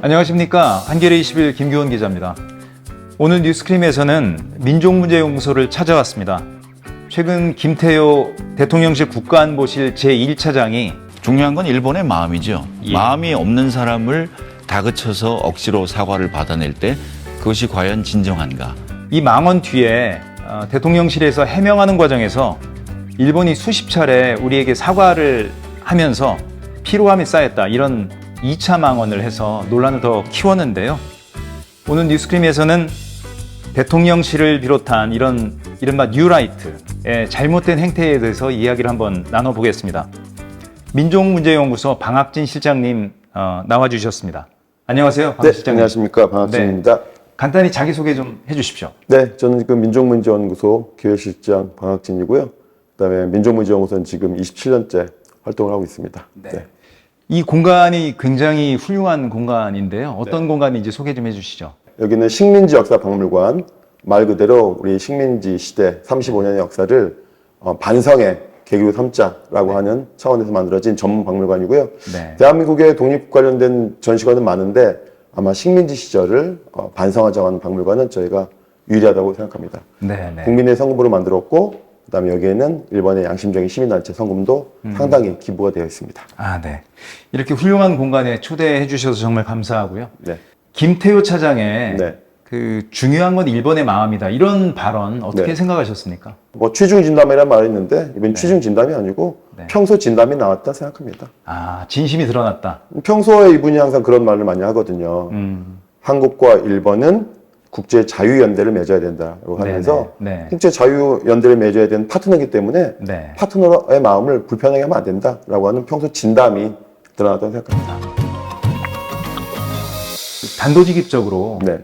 안녕하십니까. 한겨레 21 김규원 기자입니다. 오늘 뉴스크림에서는 민족문제연구소를 찾아왔습니다. 최근 김태효 대통령실 국가안보실 제1차장이 중요한 건 일본의 마음이죠. 예. 마음이 없는 사람을 다그쳐서 억지로 사과를 받아낼 때 그것이 과연 진정한가. 이 망언 뒤에 대통령실에서 해명하는 과정에서 일본이 수십 차례 우리에게 사과를 하면서 피로함이 쌓였다, 이런 2차 망언을 해서 논란을 더 키웠는데요. 오늘 뉴스크림에서는 대통령실을 비롯한 이런 이른바 뉴라이트의 잘못된 행태에 대해서 이야기를 한번 나눠보겠습니다. 민족문제연구소 방학진 실장님 나와주셨습니다. 안녕하세요, 방 실장님. 안녕하십니까, 방학진입니다. 간단히 자기소개 좀 해주십시오. 네, 저는 지금 민족문제연구소 기획실장 방학진이고요. 그다음에 민족문제연구소는 지금 27년째 활동을 하고 있습니다. 네. 이 공간이 굉장히 훌륭한 공간인데요. 어떤 공간인지 소개 좀 해주시죠. 여기는 식민지 역사박물관, 말 그대로 우리 식민지 시대 35년의 역사를 반성의 계기로 삼자라고 하는 차원에서 만들어진 전문 박물관이고요. 네. 대한민국의 독립 관련된 전시관은 많은데 아마 식민지 시절을 반성하자고 하는 박물관은 저희가 유일하다고 생각합니다. 네. 국민의 성금으로 만들었고, 그다음에 여기에는 일본의 양심적인 시민단체 성금도 상당히 기부가 되어 있습니다. 아, 네. 이렇게 훌륭한 공간에 초대해 주셔서 정말 감사하고요. 네. 김태효 차장의 네. 그 중요한 건 일본의 마음이다, 이런 발언 어떻게 네. 생각하셨습니까? 뭐 취중 진담이라는 말이 있는데 이번 취중 진담이 아니고 네. 평소 진담이 나왔다 생각합니다. 아, 진심이 드러났다. 평소에 이분이 항상 그런 말을 많이 하거든요. 한국과 일본은 국제 자유연대를 맺어야 된다고 하면서 네. 국제 자유연대를 맺어야 되는 파트너이기 때문에 네. 파트너의 마음을 불편하게 하면 안 된다라고 하는 평소 진담이 드러났다고 생각합니다. 단도직입적으로 네.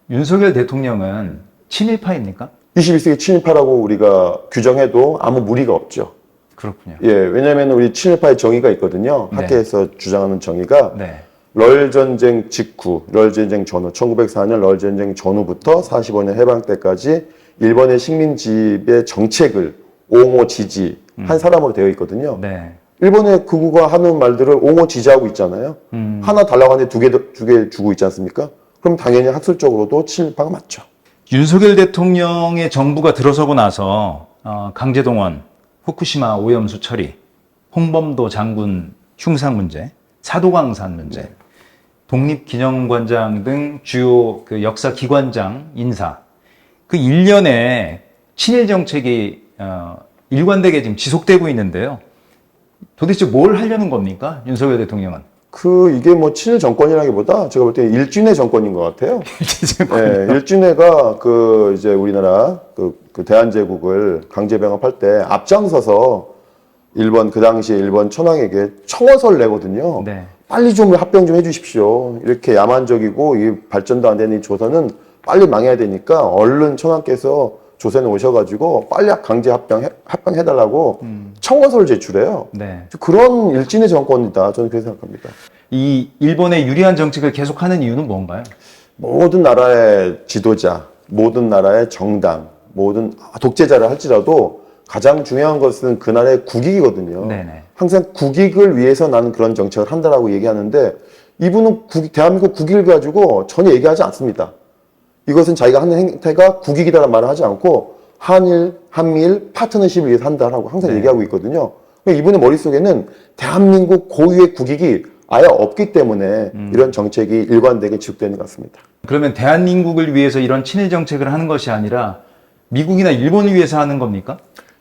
윤석열 대통령은 친일파입니까? 21세기 친일파라고 우리가 규정해도 아무 무리가 없죠. 그렇군요. 예, 왜냐하면 우리 친일파의 정의가 있거든요. 네. 학계에서 주장하는 정의가 네. 럴 전쟁 직후, 럴 전쟁 전후, 1904년 럴 전쟁 전후부터 45년 해방 때까지 일본의 식민지의 정책을 옹호 지지한 사람으로 되어 있거든요. 네. 일본의 극우가 하는 말들을 옹호 지지하고 있잖아요. 하나 달라고 하는데 두 개 주고 있지 않습니까? 그럼 당연히 학술적으로도 친일파가 맞죠. 윤석열 대통령의 정부가 들어서고 나서 강제동원, 후쿠시마 오염수 처리, 홍범도 장군 흉상 문제, 사도광산 문제, 독립기념관장 등 주요 그 역사 기관장 인사, 그 일련의 친일 정책이 일관되게 지금 지속되고 있는데요. 도대체 뭘 하려는 겁니까, 윤석열 대통령은? 이게 뭐 친일 정권이라기보다 제가 볼 때 일진의 정권인 것 같아요. 네, 일진회가 이제 우리나라 그 대한제국을 강제 병합할 때 앞장서서 그 당시에 일본 천황에게 청어서를 내거든요. 네. 빨리 좀 합병 좀 해주십시오. 이렇게 야만적이고 이 발전도 안 되는 이 조선은 빨리 망해야 되니까 얼른 천황께서 조선에 오셔가지고 빨리 강제 합병해달라고 청어서를 제출해요. 네. 그런 일진의 정권이다. 저는 그렇게 생각합니다. 이 일본의 유리한 정책을 계속하는 이유는 뭔가요? 모든 나라의 지도자, 모든 나라의 정당, 모든 독재자를 할지라도 가장 중요한 것은 그 나라의 국익이거든요. 네네. 항상 국익을 위해서 나는 그런 정책을 한다라고 얘기하는데 이분은 대한민국 국익을 가지고 전혀 얘기하지 않습니다. 이것은 자기가 하는 행태가 국익이라는 말을 하지 않고 한미일 파트너십을 위해서 한다라고 항상 네. 얘기하고 있거든요. 이분의 머릿속에는 대한민국 고유의 국익이 아예 없기 때문에 이런 정책이 일관되게 지속되는 것 같습니다. 그러면 대한민국을 위해서 이런 친일 정책을 하는 것이 아니라 미국이나 일본을 위해서 하는 겁니까?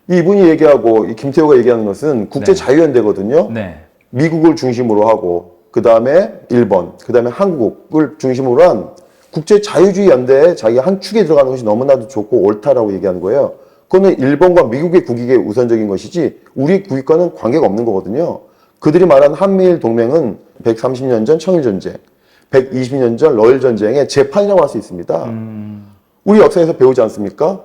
이분이 얘기하고 이 김태호가 얘기하는 것은 국제 네. 자유연대거든요. 네. 미국을 중심으로 하고 그 다음에 일본, 그 다음에 한국을 중심으로 한 국제 자유주의 연대에 자기가 한 축에 들어가는 것이 너무나도 좋고 옳다라고 얘기하는 거예요. 그거는 일본과 미국의 국익이 우선적인 것이지 우리 국익과는 관계가 없는 거거든요. 그들이 말하는 한미일 동맹은 130년 전 청일전쟁, 120년 전 러일전쟁의 재판이라고 할 수 있습니다. 우리 역사에서 배우지 않습니까?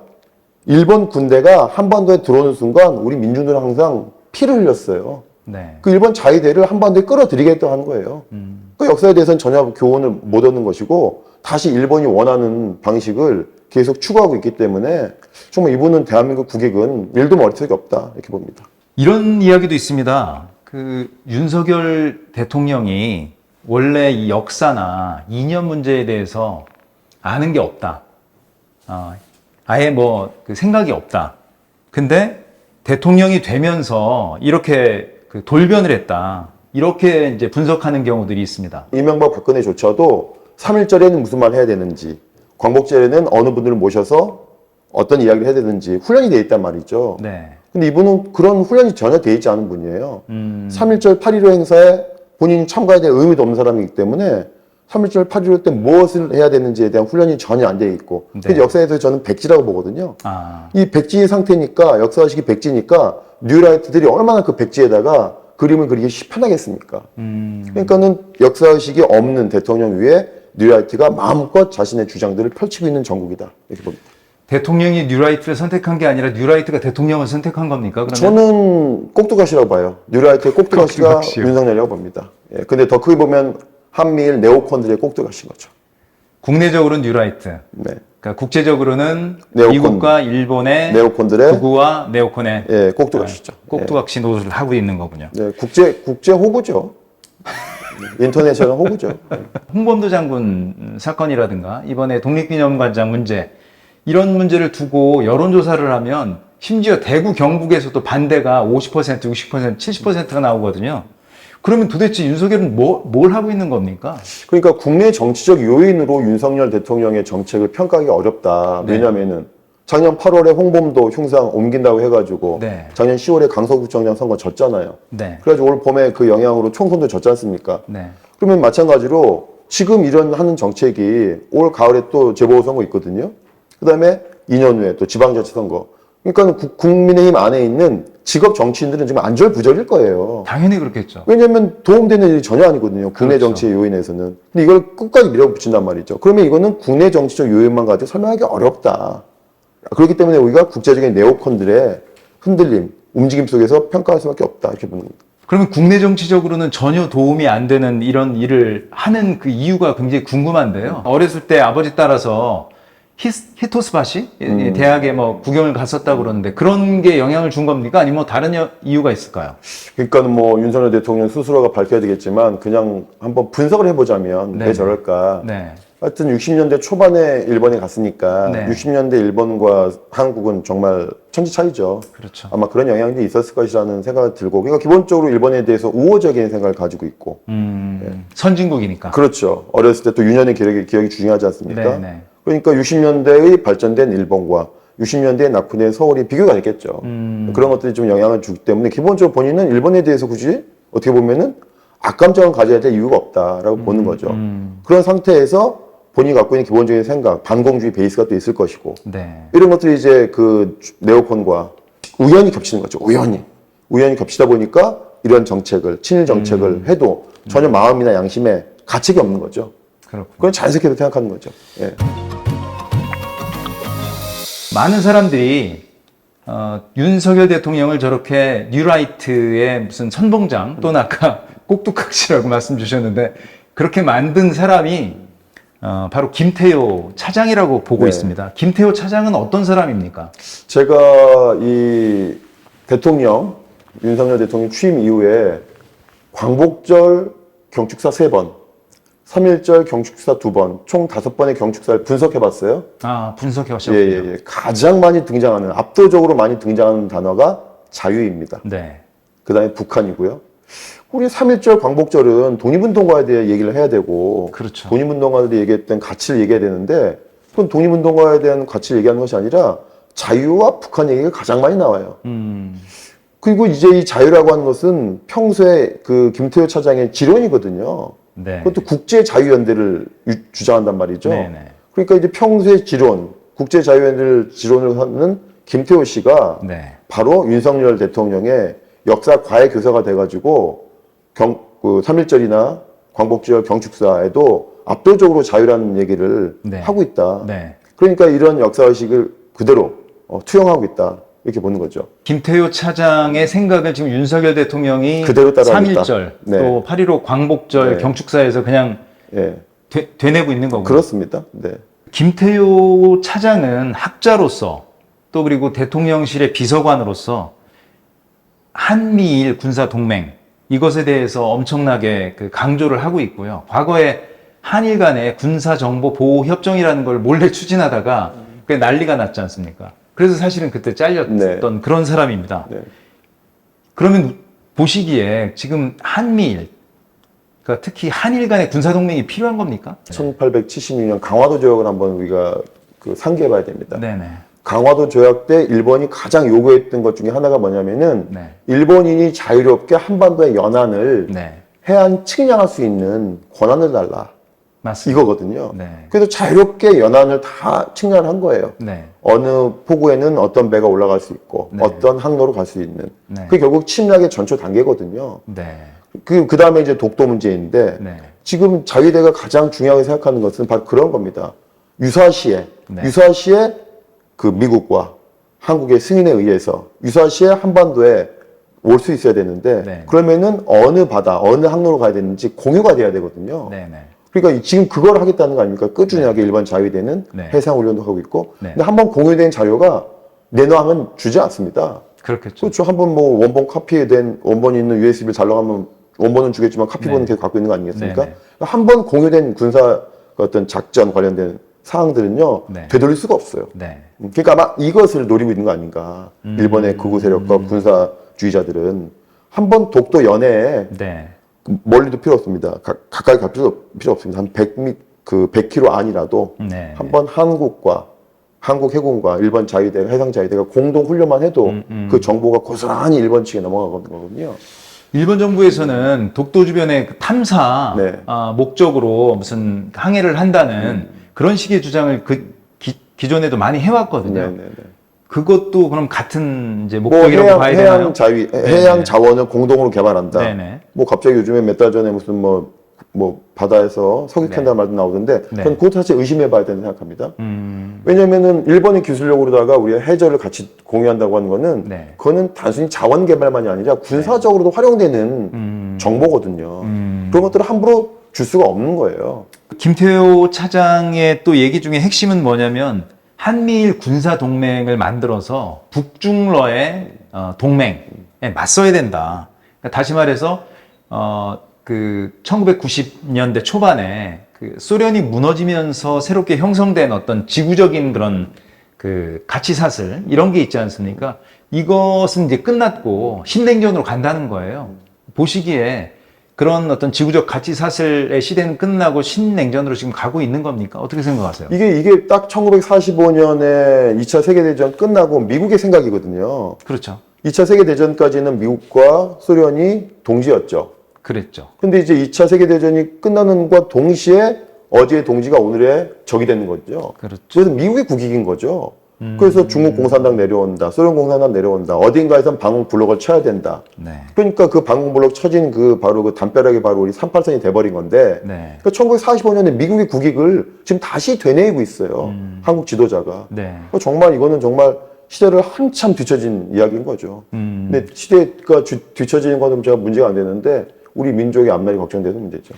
일본 군대가 한반도에 들어오는 순간 우리 민중들은 항상 피를 흘렸어요. 네. 그 일본 자위대를 한반도에 끌어들이겠다고 하는 거예요. 그 역사에 대해서는 전혀 교훈을 못 얻는 것이고 다시 일본이 원하는 방식을 계속 추구하고 있기 때문에 정말 이분은 대한민국 국익은 일도 머릿속에 없다 이렇게 봅니다. 이런 이야기도 있습니다. 그 윤석열 대통령이 원래 이 역사나 이념 문제에 대해서 아는 게 없다. 아예 뭐 그 생각이 없다. 근데 대통령이 되면서 이렇게 그 돌변을 했다. 이렇게 이제 분석하는 경우들이 있습니다. 이명박 박근혜조차도 3.1절에는 무슨 말 해야 되는지, 광복절에는 어느 분들을 모셔서 어떤 이야기를 해야 되는지 훈련이 돼 있단 말이죠. 네. 근데 이분은 그런 훈련이 전혀 돼 있지 않은 분이에요. 3.1절 8.15 행사에 본인이 참가해야 될 의무도 없는 사람이기 때문에 3.1절 8.15 때 무엇을 해야 되는지에 대한 훈련이 전혀 안 돼 있고, 네. 그래서 역사에서 저는 백지라고 보거든요. 아, 이 백지 상태니까, 역사의식이 백지니까 뉴라이트들이 얼마나 그 백지에다가 그림을 그리기 편하겠습니까? 그러니까는 역사의식이 없는 대통령 위에 뉴라이트가 마음껏 자신의 주장들을 펼치고 있는 정국이다, 이렇게 봅니다. 대통령이 뉴라이트를 선택한 게 아니라 뉴라이트가 대통령을 선택한 겁니까? 그러면? 저는 꼭두가시라고 봐요. 뉴라이트의 꼭두가시가 꼭두가시요. 윤석열이라고 봅니다. 예, 근데 더 크게 보면 한미일 네오콘들의 꼭두가시인 거죠. 국내적으로는 뉴라이트. 네. 그러니까 국제적으로는 네오콘. 미국과 일본의 네오콘들의 극우와 네오콘의 예, 꼭두가시죠. 꼭두각시 노릇을 하고 있는 거군요. 네, 국제 호구죠. 인터내셔널 호구죠. 홍범도 장군 사건이라든가 이번에 독립기념관장 문제 이런 문제를 두고 여론조사를 하면 심지어 대구 경북에서도 반대가 50%, 60%, 70%가 나오거든요. 그러면 도대체 윤석열은 뭘 하고 있는 겁니까? 그러니까 국내 정치적 요인으로 윤석열 대통령의 정책을 평가하기 어렵다. 네. 왜냐면은 작년 8월에 홍범도 흉상 옮긴다고 해가지고 네. 작년 10월에 강서구청장 선거 졌잖아요. 네. 그래가지고 올 봄에 그 영향으로 총선도 졌지 않습니까? 네. 그러면 마찬가지로 지금 이런 하는 정책이 올 가을에 또 재보궐선거 있거든요. 그 다음에 2년 후에 또 지방자치선거. 그러니까 국민의힘 안에 있는 직업 정치인들은 지금 안절부절일 거예요. 당연히 그렇겠죠. 왜냐하면 도움되는 일이 전혀 아니거든요. 국내 그렇죠. 정치의 요인에서는. 근데 이걸 끝까지 밀어붙인단 말이죠. 그러면 이거는 국내 정치적 요인만 가지고 설명하기 어렵다. 그렇기 때문에 우리가 국제적인 네오콘들의 흔들림, 움직임 속에서 평가할 수밖에 없다. 이렇게 보는 겁니다. 그러면 국내 정치적으로는 전혀 도움이 안 되는 이런 일을 하는 그 이유가 굉장히 궁금한데요. 어렸을 때 아버지 따라서 히토스바시 대학에 뭐 구경을 갔었다고 그러는데 그런 게 영향을 준 겁니까? 아니면 뭐 다른 이유가 있을까요? 그러니까 뭐 윤석열 대통령 스스로가 밝혀야 되겠지만 그냥 한번 분석을 해보자면 네. 왜 저럴까. 네. 하여튼 60년대 초반에 일본에 갔으니까 네. 60년대 일본과 한국은 정말 천지 차이죠. 그렇죠. 아마 그런 영향이 있었을 것이라는 생각이 들고, 그러니까 기본적으로 일본에 대해서 우호적인 생각을 가지고 있고, 선진국이니까. 그렇죠. 어렸을 때 또 유년의 기억이 중요하지 않습니까? 네, 네. 그러니까 60년대의 발전된 일본과 60년대의 낙후된 서울이 비교가 됐겠죠. 그런 것들이 좀 영향을 주기 때문에 기본적으로 본인은 일본에 대해서 굳이 어떻게 보면은 악감정을 가져야 될 이유가 없다라고 보는 거죠. 그런 상태에서 본인이 갖고 있는 기본적인 생각, 반공주의 베이스가 또 있을 것이고, 네. 이런 것들이 이제 그 네오콘과 우연히 겹치는 거죠. 우연히 겹치다 보니까 이런 정책을, 친일 정책을 해도 전혀 마음이나 양심에 가책이 없는 거죠. 그렇군요. 그건 자연스럽게 생각하는 거죠. 예. 많은 사람들이 윤석열 대통령을 저렇게 뉴라이트의 무슨 선봉장 또는 아까 꼭두각시라고 말씀 주셨는데 그렇게 만든 사람이 바로 김태효 차장이라고 보고 네. 있습니다. 김태효 차장은 어떤 사람입니까? 제가 이 대통령, 윤석열 대통령 취임 이후에 광복절 경축사 3번, 3.1절 경축사 2번, 총 5번의 경축사를 분석해봤어요. 아, 분석해 하셨군요. 예. 가장 많이 등장하는, 압도적으로 많이 등장하는 단어가 자유입니다. 네. 그 다음에 북한이고요. 우리 3.1절 광복절은 독립운동가에 대해 얘기를 해야 되고, 그렇죠. 독립운동가들이 얘기했던 가치를 얘기해야 되는데, 그건 독립운동가에 대한 가치를 얘기하는 것이 아니라 자유와 북한 얘기가 가장 많이 나와요. 그리고 이제 이 자유라고 하는 것은 평소에 그 김태효 차장의 지론이거든요. 네. 그것도 국제자유연대를 주장한단 말이죠. 네네. 그러니까 이제 평소의 지론, 국제자유연대를 지론을 하는 김태효 씨가 네. 바로 윤석열 대통령의 역사 과외 교사가 돼가지고 그 3.1절이나 광복절 경축사에도 압도적으로 자유라는 얘기를 네. 하고 있다. 네. 그러니까 이런 역사의식을 그대로 투영하고 있다. 이렇게 보는 거죠. 김태효 차장의 생각을 지금 윤석열 대통령이 그대로 따라하겠다. 3.1절 네. 또 8.15 광복절 네. 경축사에서 그냥 예, 되뇌고 있는 거군요. 그렇습니다. 네. 김태효 차장은 학자로서 또 그리고 대통령실의 비서관으로서 한미일 군사 동맹 이것에 대해서 엄청나게 그 강조를 하고 있고요. 과거에 한일 간의 군사정보보호협정이라는 걸 몰래 추진하다가 그게 난리가 났지 않습니까? 그래서 사실은 그때 잘렸던 네. 그런 사람입니다. 네. 그러면 보시기에 지금 한미일, 그러니까 특히 한일 간의 군사동맹이 필요한 겁니까? 1876년 강화도 조약을 한번 우리가 그 상기해봐야 됩니다. 네네. 강화도 조약 때 일본이 가장 요구했던 것 중에 하나가 뭐냐면은 네. 일본인이 자유롭게 한반도의 연안을 네. 해안 측량할 수 있는 권한을 달라. 맞습니다. 이거거든요. 네. 그래서 자유롭게 연안을 다 측량을 한 거예요. 네. 어느 포구에는 어떤 배가 올라갈 수 있고 네. 어떤 항로로 갈 수 있는. 네. 그게 결국 침략의 전초 단계거든요. 네. 그 다음에 이제 독도 문제인데 네. 지금 자위대가 가장 중요하게 생각하는 것은 바로 그런 겁니다. 유사시에 그 미국과 한국의 승인에 의해서 유사시에 한반도에 올 수 있어야 되는데 네. 그러면은 어느 바다, 어느 항로로 가야 되는지 공유가 돼야 되거든요. 네네. 그러니까 지금 그걸 하겠다는 거 아닙니까? 꾸준하게 일본 자위대는 네. 해상훈련도 하고 있고 네. 근데 한번 공유된 자료가 내놔하면 주지 않습니다. 그렇겠죠. 그렇죠. 한번 뭐 원본 카피된 원본이 있는 USB를 잘 나가면 원본은 주겠지만 카피본은 네. 계속 갖고 있는 거 아니겠습니까? 네, 네. 한 번 공유된 군사 어떤 작전 관련된 사항들은요 네. 되돌릴 수가 없어요. 네. 그러니까 아마 이것을 노리고 있는 거 아닌가. 일본의 극우 세력과 군사주의자들은 한 번 독도 연해에 네. 멀리도 필요 없습니다. 가까이 갈 필요 없습니다. 한 100km 안이라도 네. 한번 한국 해군과 일본 자위대가 해상 자위대가 공동 훈련만 해도 그 정보가 고스란히 일본 측에 넘어가는 거거든요. 일본 정부에서는 독도 주변의 그 탐사 네. 목적으로 무슨 항해를 한다는 그런 식의 주장을 기존에도 많이 해왔거든요. 네네네. 그것도 그럼 같은 이제 뭐 목적이라고 봐야 되나요? 해양 자원을 공동으로 개발한다. 네네. 뭐 갑자기 요즘에 몇 달 전에 무슨 뭐 바다에서 석유 캔다 말도 나오던데 네. 전 그것 사실 의심해봐야 된다고 생각합니다. 왜냐면은 일본이 기술력으로다가 우리가 해저를 같이 공유한다고 하는 거는 네. 그거는 단순히 자원 개발만이 아니라 군사적으로도 활용되는 정보거든요. 그런 것들을 함부로 줄 수가 없는 거예요. 김태호 차장의 또 얘기 중에 핵심은 뭐냐면 한미일 군사 동맹을 만들어서 북중러의 동맹에 맞서야 된다. 그러니까 다시 말해서 그 1990년대 초반에 그 소련이 무너지면서 새롭게 형성된 어떤 지구적인 그런 그 가치 사슬 이런 게 있지 않습니까? 이것은 이제 끝났고 신냉전으로 간다는 거예요. 보시기에 그런 어떤 지구적 가치 사슬의 시대는 끝나고 신냉전으로 지금 가고 있는 겁니까? 어떻게 생각하세요? 이게 딱 1945년에 2차 세계대전 끝나고 미국의 생각이거든요. 그렇죠. 2차 세계대전까지는 미국과 소련이 동지였죠. 그랬죠. 근데 이제 2차 세계대전이 끝나는 것과 동시에 어제의 동지가 오늘의 적이 되는 거죠. 그렇죠. 그래서 미국의 국익인 거죠. 그래서 중국 공산당 내려온다, 소련 공산당 내려온다, 어딘가에선 방공 블록을 쳐야 된다. 네. 그러니까 그 방공 블록 쳐진 바로 그 담벼락이 바로 우리 38선이 돼버린 건데, 네. 그러니까 1945년에 미국의 국익을 지금 다시 되뇌이고 있어요. 한국 지도자가. 네. 그러니까 정말 이거는 정말 시대를 한참 뒤처진 이야기인 거죠. 근데 시대가 뒤처지는 거는 제가 문제가 안 되는데 우리 민족의 앞날이 걱정돼서 문제죠.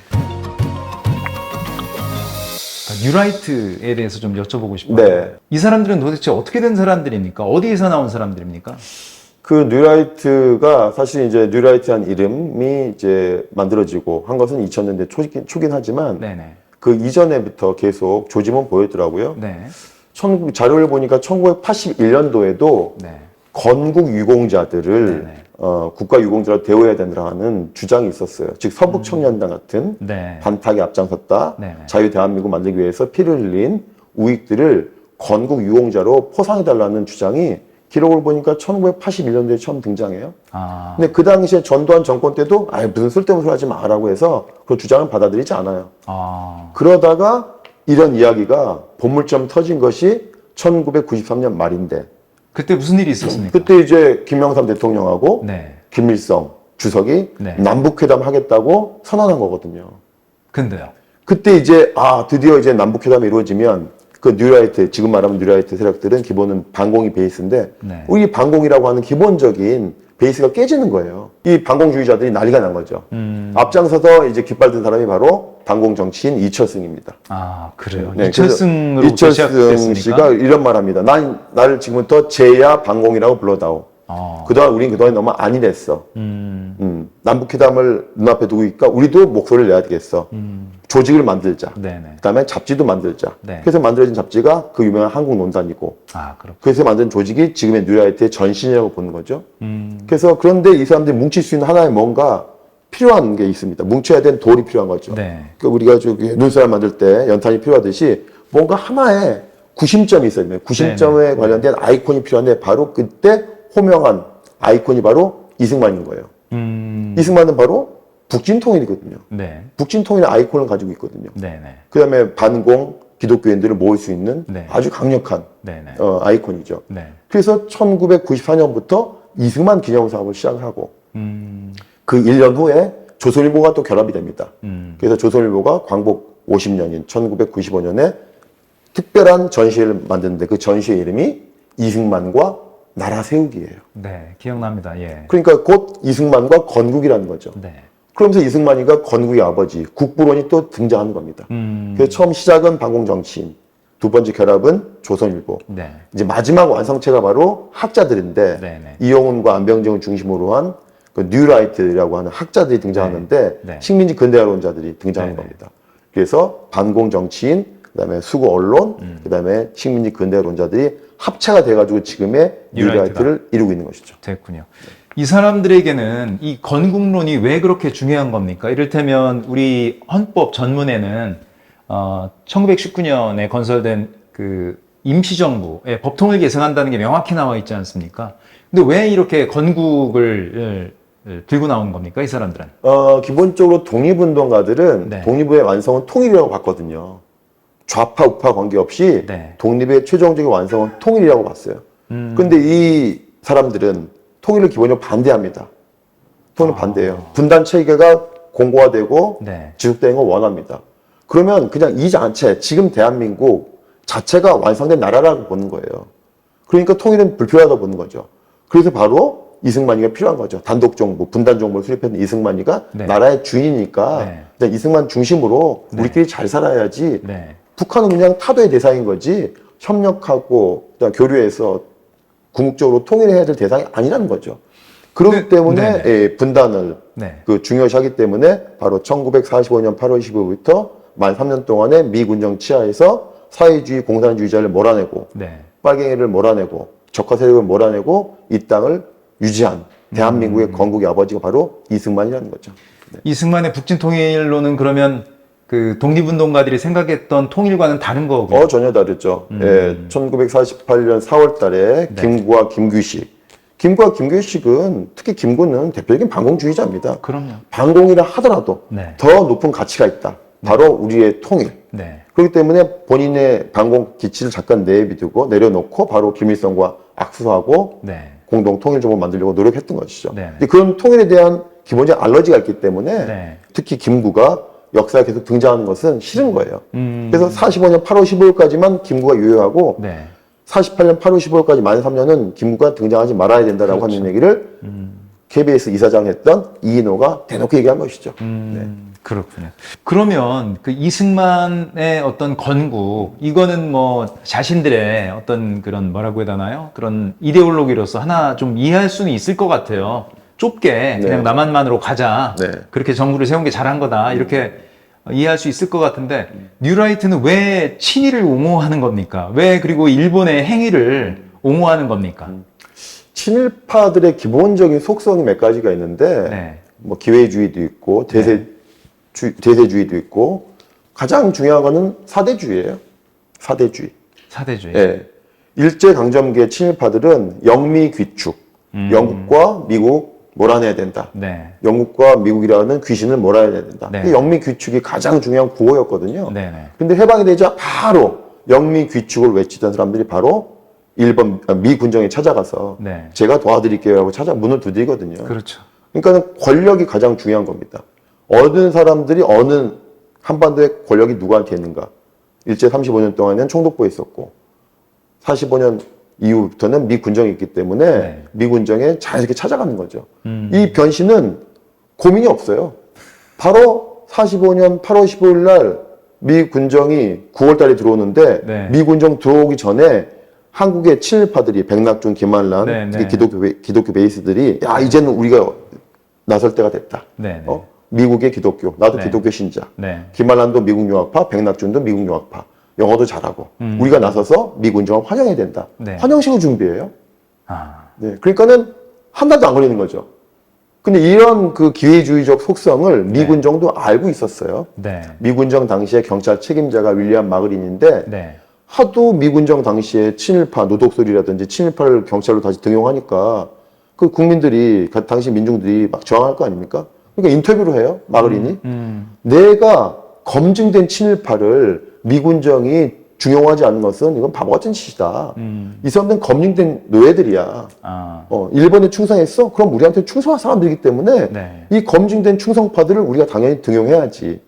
뉴라이트에 대해서 좀 여쭤보고 싶어요. 네. 이 사람들은 도대체 어떻게 된 사람들입니까? 어디에서 나온 사람들입니까? 그 뉴라이트가 사실 이제 뉴라이트한 이름이 이제 만들어지고 한 것은 2000년대 초긴 하지만 네네. 그 이전에부터 계속 조짐은 보였더라고요. 네. 자료를 보니까 1981년도에도 네. 건국 유공자들을 네네. 국가 유공자로 대우해야 된다는 주장이 있었어요. 즉 서북 청년단 같은 네. 반탁에 앞장섰다. 네네. 자유 대한민국 만들기 위해서 피를 흘린 우익들을 건국 유공자로 포상해달라는 주장이 기록을 보니까 1981년도에 처음 등장해요. 아. 근데 그 당시에 전두환 정권 때도 무슨 쓸데없는 소리 하지 마라고 해서 그 주장을 받아들이지 않아요. 아. 그러다가 이런 이야기가 본물점 터진 것이 1993년 말인데 그때 무슨 일이 있었습니까? 그때 이제 김영삼 대통령하고 네. 김일성 주석이 네. 남북회담 하겠다고 선언한 거거든요. 근데요. 그때 이제 드디어 이제 남북회담이 이루어지면 그 뉴라이트, 지금 말하면 뉴라이트 세력들은 기본은 반공이 베이스인데 네. 우리 반공이라고 하는 기본적인 베이스가 깨지는 거예요. 이 반공주의자들이 난리가 난 거죠. 앞장서서 이제 깃발 든 사람이 바로 반공 정치인 이철승입니다. 아, 그래요. 네, 이철승으로 이철승 시작됐습니까? 씨가 이런 말합니다. 나를 지금부터 제야 반공이라고 불러다오. 그동안 우린 그동안 너무 안일했어. 남북회담을 눈앞에 두고 있으니까 우리도 목소리를 내야 되겠어. 조직을 만들자. 네네. 그다음에 잡지도 만들자. 네. 그래서 만들어진 잡지가 그 유명한 한국논단이고, 그렇군요. 그래서 만든 조직이 지금의 뉴라이트의 전신이라고 보는 거죠. 그래서 그런데 이 사람들이 뭉칠 수 있는 하나의 뭔가 필요한 게 있습니다. 뭉쳐야 되는 돌이 필요한 거죠. 네. 그러니까 우리가 저기 눈사람 만들 때 연탄이 필요하듯이 뭔가 하나의 구심점이 있어야 돼요. 구심점에 네네. 관련된 아이콘이 필요한데 바로 그때 호명한 아이콘이 바로 이승만인 거예요. 이승만은 바로 북진통일이거든요. 네. 북진통일의 아이콘을 가지고 있거든요. 네네. 그 다음에 반공 기독교인들을 모을 수 있는 네. 아주 강력한 네네. 아이콘이죠. 네. 그래서 1994년부터 이승만 기념사업을 시작을 하고 그 1년 후에 조선일보가 또 결합이 됩니다. 그래서 조선일보가 광복 50년인 1995년에 특별한 전시회를 만드는데 그 전시회 이름이 이승만과 나라 세우기예요. 네. 기억납니다. 예. 그러니까 곧 이승만과 건국이라는 거죠. 네. 그러면서 이승만이가 건국의 아버지, 국부론이 또 등장하는 겁니다. 그래서 처음 시작은 반공정치인, 두 번째 결합은 조선일보. 네. 이제 마지막 완성체가 바로 학자들인데 네네. 이용훈과 안병정을 중심으로 한 그 뉴라이트라고 하는 학자들이 등장하는데 네. 식민지 근대화론자들이 등장하는 네네. 겁니다. 그래서 반공정치인, 그다음에 수구 언론, 그다음에 식민지 근대화론자들이 합체가 돼가지고 지금의 뉴라이트를 이루고 있는 것이죠. 됐군요. 이 사람들에게는 이 건국론이 왜 그렇게 중요한 겁니까? 이를테면 우리 헌법 전문에는 1919년에 건설된 그 임시정부의 법통을 계승한다는 게 명확히 나와 있지 않습니까? 근데 왜 이렇게 건국을 들고 나온 겁니까? 이 사람들은? 기본적으로 독립운동가들은 네. 독립의 완성은 통일이라고 봤거든요. 좌파 우파 관계없이 네. 독립의 최종적인 완성은 통일이라고 봤어요. 그런데 이 사람들은 통일을 기본적으로 반대합니다. 통일을 반대해요. 분단 체계가 공고화되고 네. 지속되는 걸 원합니다. 그러면 그냥 이 자체, 지금 대한민국 자체가 완성된 나라라고 보는 거예요. 그러니까 통일은 불필요하다고 보는 거죠. 그래서 바로 이승만이가 필요한 거죠. 단독 정부, 분단 정부를 수립했던 이승만이가 네. 나라의 주인이니까 네. 그냥 이승만 중심으로 네. 우리끼리 잘 살아야지. 네. 북한은 그냥 타도의 대상인 거지 협력하고 그다음 교류해서 궁극적으로 통일해야 될 대상이 아니라는 거죠. 그렇기 네. 때문에 네네. 예, 분단을 네. 그 중요시하기 때문에 바로 1945년 8월 15일부터 만 3년 동안의 미 군정 치하에서 사회주의 공산주의자를 몰아내고 네. 빨갱이를 몰아내고 적화 세력을 몰아내고 이 땅을 유지한 대한민국의 건국의 아버지가 바로 이승만이라는 거죠. 네. 이승만의 북진통일론은 그러면 그 독립운동가들이 생각했던 통일과는 다른 거고요. 전혀 다르죠. 예, 1948년 4월 달에 네. 김구와 김규식은 특히 김구는 대표적인 반공주의자입니다. 그럼요. 반공이라 하더라도 네. 더 높은 가치가 있다. 바로 우리의 통일. 네. 그렇기 때문에 본인의 반공 기치를 잠깐 내려놓고 바로 김일성과 악수하고 네. 공동 통일 정부 만들려고 노력했던 것이죠. 네. 근데 그런 통일에 대한 기본적인 알러지가 있기 때문에 네. 특히 김구가 역사에 계속 등장하는 것은 싫은 거예요. 그래서 45년 8월 15일까지만 김구가 유효하고 네. 48년 8월 15일까지 만 3년은 김구가 등장하지 말아야 된다라고 그렇죠. 하는 얘기를 KBS 이사장 했던 이인호가 대놓고 얘기한 것이죠. 네. 그렇군요. 그러면 그 이승만의 어떤 건국, 이거는 뭐 자신들의 어떤 그런 뭐라고 해야 되나요? 그런 이데올로기로서 하나 좀 이해할 수는 있을 것 같아요. 좁게 그냥 네. 남한만으로 가자. 네. 그렇게 정부를 세운 게 잘한 거다. 이렇게 이해할 수 있을 것 같은데 뉴라이트는 왜 친일을 옹호하는 겁니까? 왜 그리고 일본의 행위를 옹호하는 겁니까? 친일파들의 기본적인 속성이 몇 가지가 있는데 네. 뭐 기회주의도 있고 대세주의도 있고 가장 중요한 거는 사대주의예요. 사대주의. 사대주의. 예. 일제강점기의 친일파들은 영미 귀축, 영국과 미국 몰아내야 된다. 네. 영국과 미국이라는 귀신을 몰아내야 된다. 네. 그 영미 귀축이 가장 중요한 구호였거든요. 네네. 근데 해방이 되자 바로 영미 귀축을 외치던 사람들이 바로 미 군정에 찾아가서 네. 제가 도와드릴게요 하고 문을 두드리거든요. 그렇죠. 그러니까 권력이 가장 중요한 겁니다. 어느 사람들이 어느 한반도의 권력이 누구한테 있는가. 일제 35년 동안은 총독부에 있었고 45년 이후부터는 미 군정이 있기 때문에 네. 미 군정에 자연스럽게 찾아가는 거죠. 이 변신은 고민이 없어요. 바로 45년 8월 15일 날 미 군정이 9월 달에 들어오는데 네. 미 군정 들어오기 전에 한국의 친일파들이 백낙준, 김한란, 네, 네. 특히 기독교 베이스들이 야 이제는 우리가 나설 때가 됐다. 네, 네. 미국의 기독교, 나도 네. 기독교 신자. 네. 김한란도 미국 유학파, 백낙준도 미국 유학파. 영어도 잘하고 우리가 나서서 미군정을 환영해야 된다. 네. 환영식을 준비해요. 아, 네, 그러니까는 한 달도 안 걸리는 거죠. 근데 이런 그 기회주의적 속성을 미군정도 알고 있었어요. 네. 미군정 당시에 경찰 책임자가 윌리엄 마그린인데 네. 하도 미군정 당시에 친일파, 노독설이라든지 친일파를 경찰로 다시 등용하니까 그 국민들이, 당시 민중들이 막 저항할 거 아닙니까? 그러니까 인터뷰를 해요, 마그린이. 내가 검증된 친일파를 미군정이 중용하지 않는 것은 이건 바보 같은 짓이다. 이 사람들은 검증된 노예들이야. 아, 일본에 충성했어? 그럼 우리한테 충성한 사람들이기 때문에 네. 이 검증된 충성파들을 우리가 당연히 등용해야지.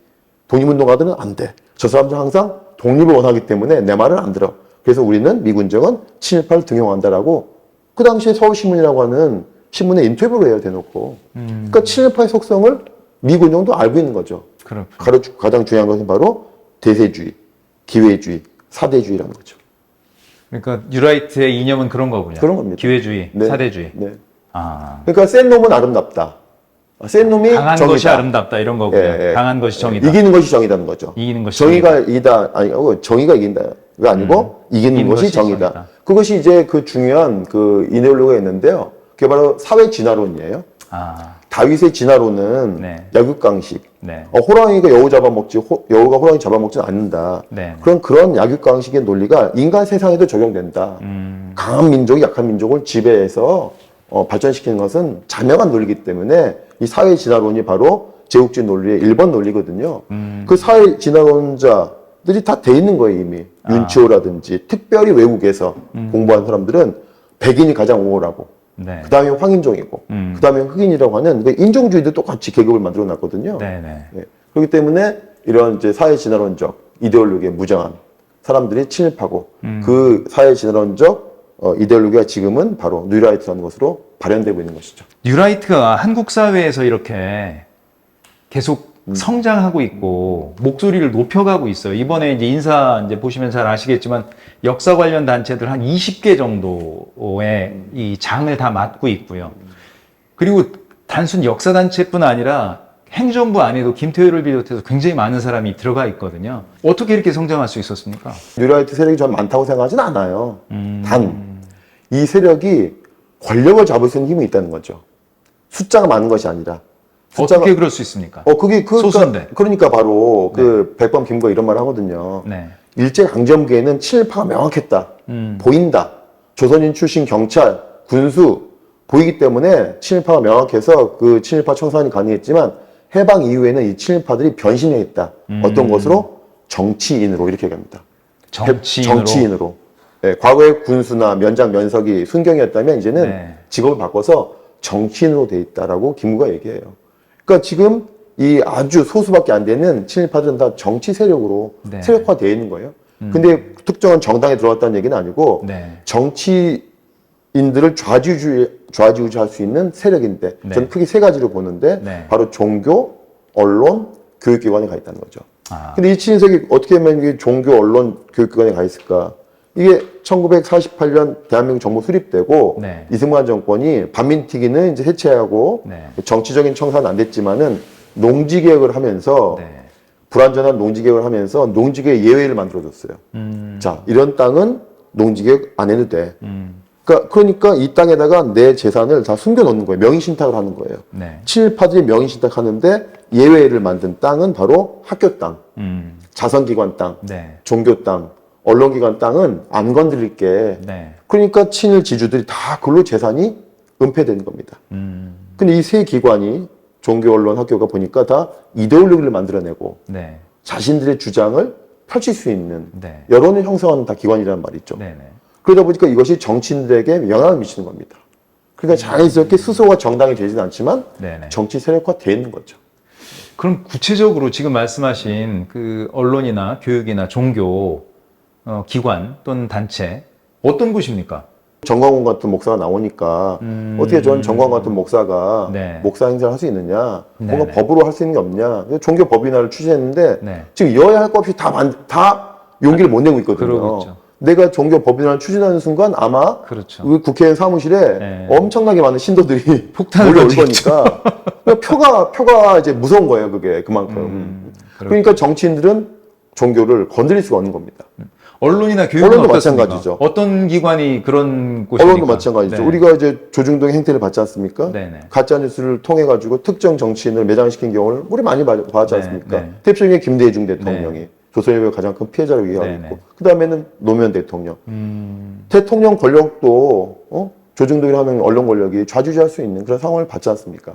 독립운동가들은 안 돼. 저 사람들은 항상 독립을 원하기 때문에 내 말을 안 들어. 그래서 우리는 미군정은 친일파를 등용한다라고 그 당시에 서울신문이라고 하는 신문에 인터뷰를 해요, 대놓고. 그러니까 친일파의 속성을 미군정도 알고 있는 거죠. 그렇군요. 가장 중요한 것은 바로 대세주의, 기회주의, 사대주의라는 거죠. 그러니까 뉴라이트의 이념은 그런 거군요. 그런 겁니다. 기회주의, 네. 사대주의. 네. 아, 그러니까 센 놈은 아름답다. 센 놈이 강한 정의다. 것이 아름답다 이런 거군요. 예, 예. 강한 것이 정의다. 이기는 것이 정의다는 거죠. 이기는 것이 정의가 이기다 아니고 정의가 이긴다가 아니고 이기는 것이 정의다. 그것이 이제 그 중요한 그 이데올로기가 있는데요. 그게 바로 사회 진화론이에요. 아, 다윗의 진화론은 네. 약육강식. 네. 호랑이가 여우 잡아먹지 여우가 호랑이 잡아먹지는 않는다. 네. 그런 약육강식의 논리가 인간 세상에도 적용된다. 강한 민족이 약한 민족을 지배해서 발전시키는 것은 자명한 논리이기 때문에 이 사회 진화론이 바로 제국주의 논리의 1번 논리거든요. 그 사회 진화론자들이 다 돼 있는 거예요, 이미. 윤치호라든지 특별히 외국에서 공부한 사람들은 백인이 가장 우월하고 네. 그 다음에 황인종이고 그 다음에 흑인이라고 하는 그 인종주의도 똑같이 계급을 만들어 놨거든요. 네네. 예. 그렇기 때문에 이런 이제 사회 진화론적 이데올로기에 무장한 사람들이 친일파고 그 사회 진화론적 이데올로기가 지금은 바로 뉴라이트라는 것으로 발현되고 있는 것이죠. 뉴라이트가 한국 사회에서 이렇게 계속 성장하고 있고 목소리를 높여가고 있어요. 이번에 이제 인사 이제 보시면 잘 아시겠지만 역사 관련 단체들 한 20개 정도의 이 장을 다 맡고 있고요. 그리고 단순 역사 단체뿐 아니라 행정부 안에도 김태효를 비롯해서 굉장히 많은 사람이 들어가 있거든요. 어떻게 이렇게 성장할 수 있었습니까? 뉴라이트 세력이 전 많다고 생각하진 않아요. 단 이 세력이 권력을 잡을 수 있는 힘이 있다는 거죠. 숫자가 많은 것이 아니라. 어떻게 그럴 수 있습니까? 그게 소수인데. 그러니까 바로 그 백범 김거 이런 말 하거든요. 네. 일제 강점기에는 친일파가 명확했다. 보인다. 조선인 출신 경찰, 군수 보이기 때문에 친일파가 명확해서 그 친일파 청산이 가능했지만 해방 이후에는 이 친일파들이 변신해 있다. 어떤 것으로? 정치인으로 이렇게 얘기합니다. 정치인으로. 네, 과거에 군수나 면장, 면석이 순경이었다면 이제는 네. 직업을 바꿔서 정치인으로 돼 있다라고 김구가 얘기해요. 그러니까 지금 이 아주 소수밖에 안 되는 친일파들은 다 정치 세력으로 네. 세력화되어 있는 거예요. 근데 특정한 정당에 들어갔다는 얘기는 아니고 네. 정치인들을 좌지우지할 수 있는 세력인데 네. 저는 크게 세 가지로 보는데 네. 바로 종교, 언론, 교육기관에 가 있다는 거죠. 아. 근데 이 친인색이 어떻게 하면 이게 종교, 언론, 교육기관에 가 있을까? 이게 1948년 대한민국 정부 수립되고 네. 이승만 정권이 반민특위는 이제 해체하고 네. 정치적인 청사는 안 됐지만은 농지개혁을 하면서 네. 불완전한 농지개혁을 하면서 농지개혁 예외를 만들어줬어요. 자, 이런 땅은 농지개혁 안 해도 돼. 그러니까 이 땅에다가 내 재산을 다 숨겨놓는 거예요. 명의신탁을 하는 거예요. 네. 친일파들이 명의신탁하는데 예외를 만든 땅은 바로 학교 땅, 자선기관 땅, 네. 종교 땅, 언론기관 땅은 안 건드릴게. 네. 그러니까 친일 지주들이 다 그걸로 재산이 은폐되는 겁니다. 근데 이 세 기관이 종교, 언론, 학교가 보니까 다 이데올로기를 만들어내고 네. 자신들의 주장을 펼칠 수 있는 네. 여론을 형성하는 다 기관이라는 말이죠. 네. 네. 그러다 보니까 이것이 정치인들에게 영향을 미치는 겁니다. 그러니까 자연스럽게 스스로가 정당이 되지는 않지만 네. 네. 정치 세력화되어 있는 거죠. 그럼 구체적으로 지금 말씀하신 그 언론이나 교육이나 종교 기관 또는 단체 어떤 곳입니까? 정광훈 같은 목사가 나오니까 어떻게 저는 정광훈 같은 목사가 네. 목사 행사를 할 수 있느냐, 네, 뭔가 네. 법으로 할 수 있는 게 없냐, 종교법인화를 추진했는데 네. 지금 여야 할 것 없이 다 용기를 못 내고 있거든요. 그러고 있죠. 내가 종교 법인을 추진하는 순간 아마 그렇죠. 우리 국회의원 사무실에 네. 엄청나게 많은 신도들이 폭탄을 몰려올 던지겠죠. 거니까 표가 이제 무서운 거예요. 그게 그만큼. 그러니까 정치인들은 종교를 건드릴 수가 없는 겁니다. 언론이나 교육은 언론도 어떻습니까? 마찬가지죠. 어떤 기관이 그런 곳입니까? 언론도 마찬가지죠. 네. 우리가 이제 조중동의 행태를 봤지 않습니까? 네네. 가짜 뉴스를 통해 가지고 특정 정치인을 매장시킨 경우를 우리 많이 봤지 않습니까? 네. 대표적인 김대중 대통령이 조선일보의 가장 큰 피해자라고 얘기하고 네네. 있고, 그 다음에는 노무현 대통령. 대통령 권력도 조중동이라는 언론 권력이 좌지우지할 수 있는 그런 상황을 봤지 않습니까?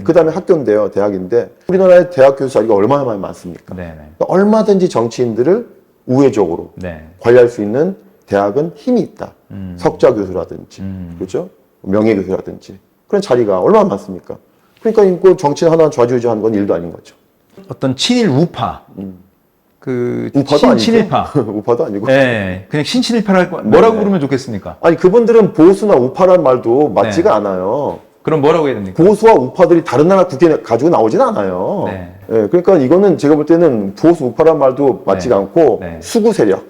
그 다음에 학교인데요, 대학인데 우리나라의 대학 교수 자리가 얼마나 많습니까? 네네. 그러니까 얼마든지 정치인들을 우회적으로 네. 관리할 수 있는 대학은 힘이 있다. 석좌 교수라든지, 그렇죠? 명예 교수라든지 그런 자리가 얼마나 많습니까? 그러니까 인고 정치 하나 좌지우지하는 건 일도 아닌 거죠. 어떤 친일 우파, 그 우파도 아니고, 친일파, 우파도 아니고. 네, 그냥 신친일파라고 뭐라고 부르면 좋겠습니까? 아니 그분들은 보수나 우파란 말도 맞지가 네. 않아요. 그럼 뭐라고 해야 됩니까? 보수와 우파들이 다른 나라 국회에 가지고 나오진 않아요. 네. 예, 그러니까 이거는 제가 볼 때는 보수 우파란 말도 맞지가 네. 않고 네. 수구 세력,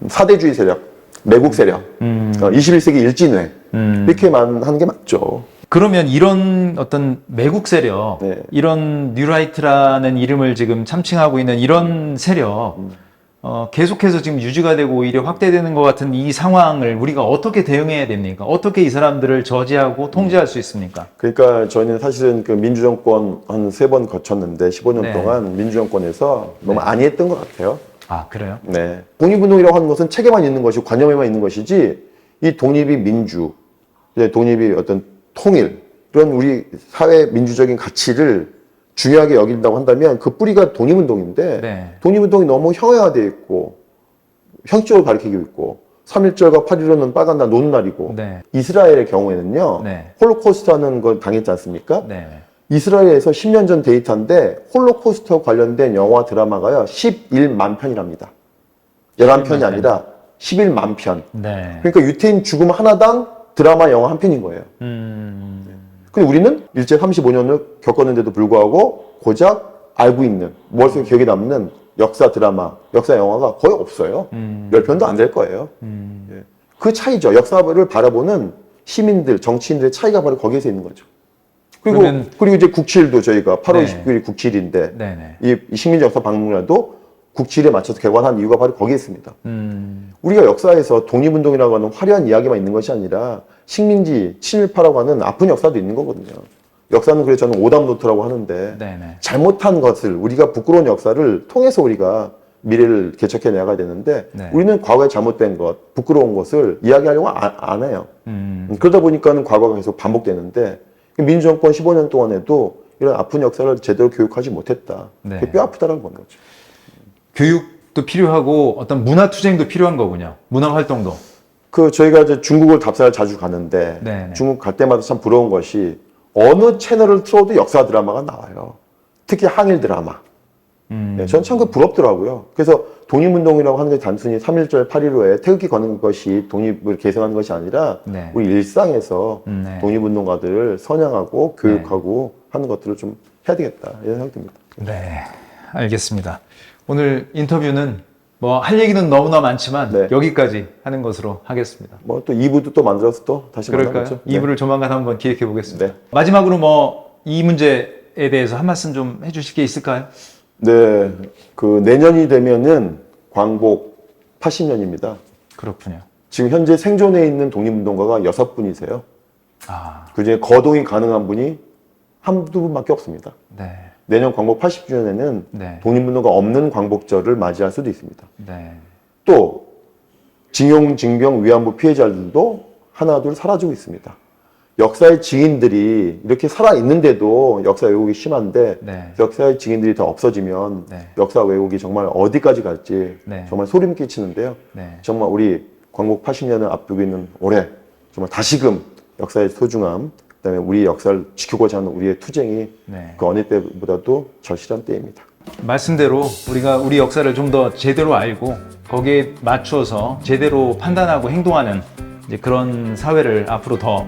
사대주의 세력, 매국 세력, 21세기 일진회 이렇게만 하는 게 맞죠. 그러면 이런 어떤 매국 세력, 네. 이런 뉴라이트라는 이름을 지금 참칭하고 있는 이런 세력, 계속해서 지금 유지가 되고 오히려 확대되는 것 같은 이 상황을 우리가 어떻게 대응해야 됩니까? 어떻게 이 사람들을 저지하고 통제할 수 있습니까? 그러니까 저희는 사실은 그 민주정권 한 3번 거쳤는데 15년 네. 동안 민주정권에서 너무 안이했던 것 같아요. 아, 그래요? 네. 독립운동이라고 하는 것은 책에만 있는 것이고 관념에만 있는 것이지 이 독립이 민주, 독립이 어떤 통일, 이런 우리 사회 민주적인 가치를 중요하게 여긴다고 한다면 그 뿌리가 독립운동인데 네. 독립운동이 너무 형해화되어 있고 형식적으로 가리키고 있고 3.1절과 8.15는 빨간 날 노는 날이고 네. 이스라엘의 경우에는요 네. 홀로코스트 하는 걸 당했지 않습니까? 네. 이스라엘에서 10년 전 데이터인데 홀로코스트와 관련된 영화 드라마가요 11만 편이랍니다. 11편이 아니라 11만 편. 네. 그러니까 유태인 죽음 하나당 드라마 영화 한 편인 거예요. 근데 우리는 일제 35년을 겪었는데도 불구하고 고작 알고 있는, 머릿속에 기억에 남는 역사 드라마, 역사 영화가 거의 없어요. 10편도 안 될 거예요. 예. 그 차이죠. 역사를 바라보는 시민들, 정치인들의 차이가 바로 거기에서 있는 거죠. 그리고 이제 국칠도 저희가 8월 네. 29일이 국칠인데 네네. 이 식민지 역사 박물관도 국칠에 맞춰서 개관한 이유가 바로 거기에 있습니다. 우리가 역사에서 독립운동이라고 하는 화려한 이야기만 있는 것이 아니라 식민지, 친일파라고 하는 아픈 역사도 있는 거거든요. 역사는 그래서 저는 오답노트라고 하는데 네네. 잘못한 것을, 우리가 부끄러운 역사를 통해서 우리가 미래를 개척해 나가야 되는데 네. 우리는 과거에 잘못된 것, 부끄러운 것을 이야기하려고 안 해요. 그러다 보니까는 과거가 계속 반복되는데 민주정권 15년 동안에도 이런 아픈 역사를 제대로 교육하지 못했다. 네. 그게 뼈 아프다라는 거는 거죠. 교육도 필요하고 어떤 문화 투쟁도 필요한 거군요. 문화 활동도. 저희가 이제 중국을 답사를 자주 가는데 네네. 중국 갈 때마다 참 부러운 것이 어느 채널을 틀어도 역사 드라마가 나와요. 특히 항일 드라마. 네, 저는 참 그 부럽더라고요. 그래서 독립운동이라고 하는 게 단순히 3.1절 8.15에 태극기 거는 것이 독립을 계승하는 것이 아니라 네. 우리 일상에서 네. 독립운동가들을 선양하고 교육하고 하는 것들을 좀 해야 되겠다 이런 생각이 듭니다. 네, 알겠습니다. 오늘 인터뷰는 뭐 할 얘기는 너무나 많지만 네. 여기까지 하는 것으로 하겠습니다. 뭐 또 2부도 또 만들어서 또 다시 그럴까요? 만나보죠. 2부를 조만간 한번 기획해 보겠습니다. 네. 마지막으로 뭐 이 문제에 대해서 한 말씀 좀 해주실 게 있을까요? 네, 그 내년이 되면은 광복 80년입니다. 그렇군요. 지금 현재 생존해 있는 독립운동가가 6분이세요. 아, 그중에 거동이 가능한 분이 한두 분밖에 없습니다. 네, 내년 광복 80주년에는 네. 독립운동가 없는 광복절을 맞이할 수도 있습니다. 네, 또 징용, 징병, 위안부 피해자들도 하나둘 사라지고 있습니다. 역사의 증인들이 이렇게 살아있는데도 역사 왜곡이 심한데 네. 역사의 증인들이 더 없어지면 네. 역사 왜곡이 정말 어디까지 갈지 네. 정말 소름 끼치는데요. 네. 정말 우리 광복 80년을 앞두고 있는 올해 정말 다시금 역사의 소중함, 그다음에 우리 역사를 지키고자 하는 우리의 투쟁이 네. 그 어느 때보다도 절실한 때입니다. 말씀대로 우리가 우리 역사를 좀 더 제대로 알고 거기에 맞춰서 제대로 판단하고 행동하는 이제 그런 사회를 앞으로 더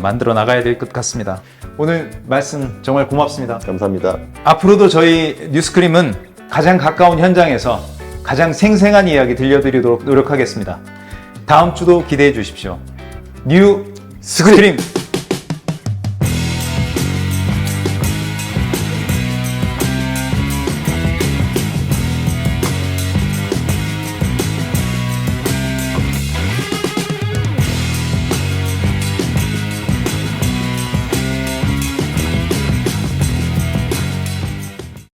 만들어 나가야 될 것 같습니다. 오늘 말씀 정말 고맙습니다. 감사합니다. 앞으로도 저희 뉴스크림은 가장 가까운 현장에서 가장 생생한 이야기 들려드리도록 노력하겠습니다. 다음 주도 기대해 주십시오. 뉴 스크림!